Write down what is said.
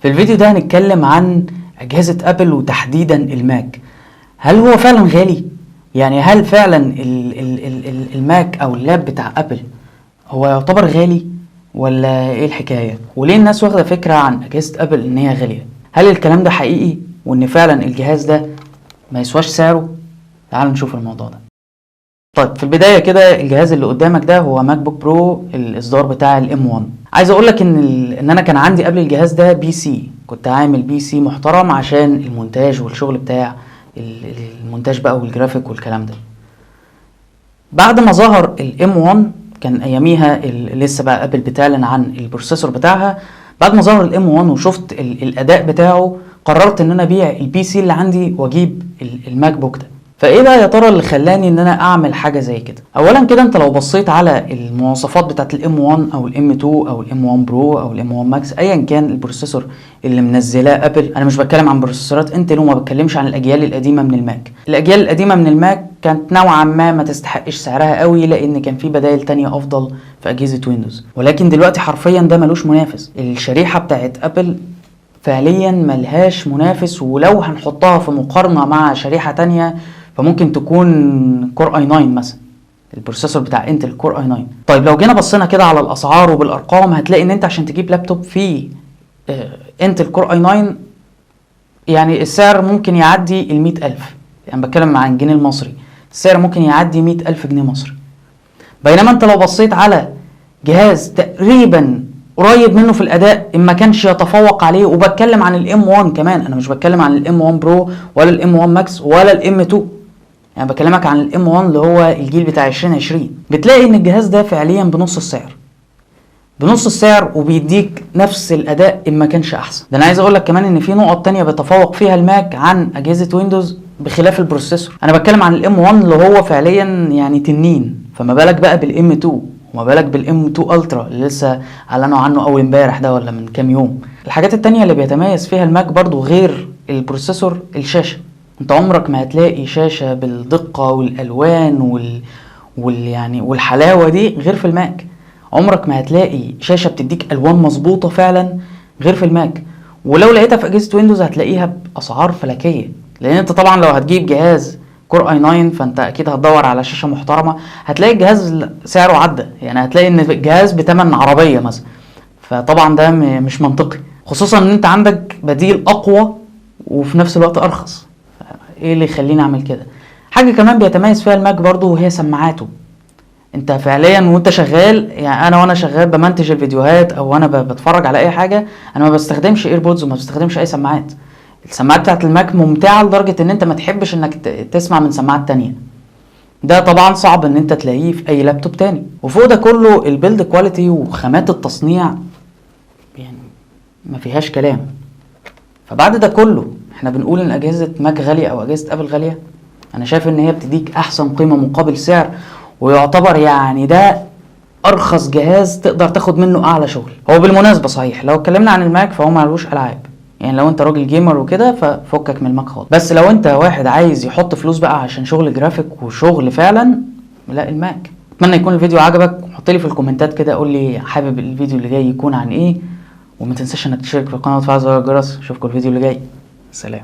في الفيديو ده هنتكلم عن أجهزة أبل وتحديدا الماك. هل هو فعلا غالي؟ يعني هل فعلا الماك أو اللاب بتاع أبل هو يعتبر غالي ولا إيه الحكاية؟ وليه الناس واخدة فكرة عن أجهزة أبل إن هي غالية؟ هل الكلام ده حقيقي وإن فعلا الجهاز ده ما يسواش سعره؟ تعالوا نشوف الموضوع ده. طيب في البداية كده الجهاز اللي قدامك ده هو ماك بوك برو الإصدار بتاع الام 1. عايز اقول لك ان انا كان عندي قبل الجهاز ده بي سي، كنت عامل بي سي محترم عشان المونتاج والشغل بتاع المونتاج بقى والجرافيك والكلام ده. بعد ما ظهر الام 1 كان اياميها لسه بقى ابل بتعلن عن البروسيسور بتاعها. بعد ما ظهر الام 1 وشفت الاداء بتاعه قررت ان انا ابيع البي سي اللي عندي واجيب الماك بوك ده. فايه بقى يا ترى اللي خلاني ان انا اعمل حاجه زي كده؟ اولا كده انت لو بصيت على المواصفات بتاعت الام 1 او الام 2 او الام 1 برو او الام 1 ماكس ايا كان البروسيسور اللي منزلاه ابل، انا مش بتكلم عن بروسيسورات انتل وما بتكلمش عن الاجيال القديمه من الماك. الاجيال القديمه من الماك كانت نوعا ما تستحقش سعرها قوي لان كان في بدائل تانية افضل في اجهزه ويندوز، ولكن دلوقتي حرفيا ده ملوش منافس. الشريحه بتاعت ابل فعليا ملهاش منافس، ولو هنحطها في مقارنه مع شريحه تانية فممكن تكون كور اي 9 مثلا، البروسيسور بتاع انتل كور اي 9. طيب لو جينا بصينا كده على الاسعار وبالارقام هتلاقي ان انت عشان تجيب لابتوب فيه انتل كور اي 9 يعني السعر ممكن يعدي ال100,000، يعني بتكلم عن الجنيه المصري، السعر ممكن يعدي 100,000 جنيه مصري. بينما انت لو بصيت على جهاز تقريبا قريب منه في الاداء ان ما كانش يتفوق عليه، وبتكلم عن الام 1 كمان، انا مش بتكلم عن الام 1 برو ولا الام 1 ماكس ولا الام 2، يعني بكلمك عن الام 1 اللي هو الجيل بتاع 2020، بتلاقي ان الجهاز ده فعليا بنص السعر وبيديك نفس الاداء ان ما كانش احسن. ده انا عايز اقول لك كمان ان في نقط تانية بيتفوق فيها الماك عن اجهزه ويندوز بخلاف البروسيسور. انا بتكلم عن الام 1 اللي هو فعليا يعني تنين، فما بالك بقى بالام 2 وما بالك بالام 2 الترا اللي لسه اعلنوا عنه اول امبارح ده ولا من كام يوم. الحاجات التانية اللي بيتميز فيها الماك برضو غير البروسيسور الشاشه. انت عمرك ما هتلاقي شاشه بالدقه والالوان يعني والحلاوه دي غير في الماك. عمرك ما هتلاقي شاشه بتديك الوان مظبوطه فعلا غير في الماك. ولو لقيتها في اجهزه ويندوز هتلاقيها باسعار فلكيه، لان انت طبعا لو هتجيب جهاز كور اي 9 فانت اكيد هتدور على شاشه محترمه، هتلاقي الجهاز سعره عدى، يعني هتلاقي ان الجهاز بتمن عربيه مثلا، فطبعا ده مش منطقي، خصوصا ان انت عندك بديل اقوى وفي نفس الوقت ارخص. ايه اللي يخليني اعمل كده؟ حاجه كمان بيتميز فيها الماك برضو وهي سماعاته. انت فعليا وانت شغال، يعني وانا شغال بمنتج الفيديوهات او انا بتفرج على اي حاجه، انا ما بستخدمش ايربودز وما بستخدمش اي سماعات. السماعات بتاعت الماك ممتعه لدرجه ان انت ما تحبش انك تسمع من سماعات تانية. ده طبعا صعب ان انت تلاقيه في اي لابتوب تاني. وفوق ده كله البيلد كواليتي وخامات التصنيع يعني ما فيهاش كلام. فبعد ده كله احنا بنقول ان اجهزه ماك غاليه او اجهزه ابل غاليه؟ انا شايف ان هي بتديك احسن قيمه مقابل سعر، ويعتبر يعني ده ارخص جهاز تقدر تاخد منه اعلى شغل. هو بالمناسبه صحيح لو اتكلمنا عن الماك فهو معلوش العاب، يعني لو انت راجل جيمر وكده ففكك من الماك خالص، بس لو انت واحد عايز يحط فلوس بقى عشان شغل جرافيك وشغل فعلا، لا الماك. اتمنى يكون الفيديو عجبك، حط لي في الكومنتات كده قول لي حابب الفيديو اللي جاي يكون عن ايه، وما تنساش انك تشترك في القناه وتفعل زر الجرس. اشوفكم الفيديو اللي جاي، سلام.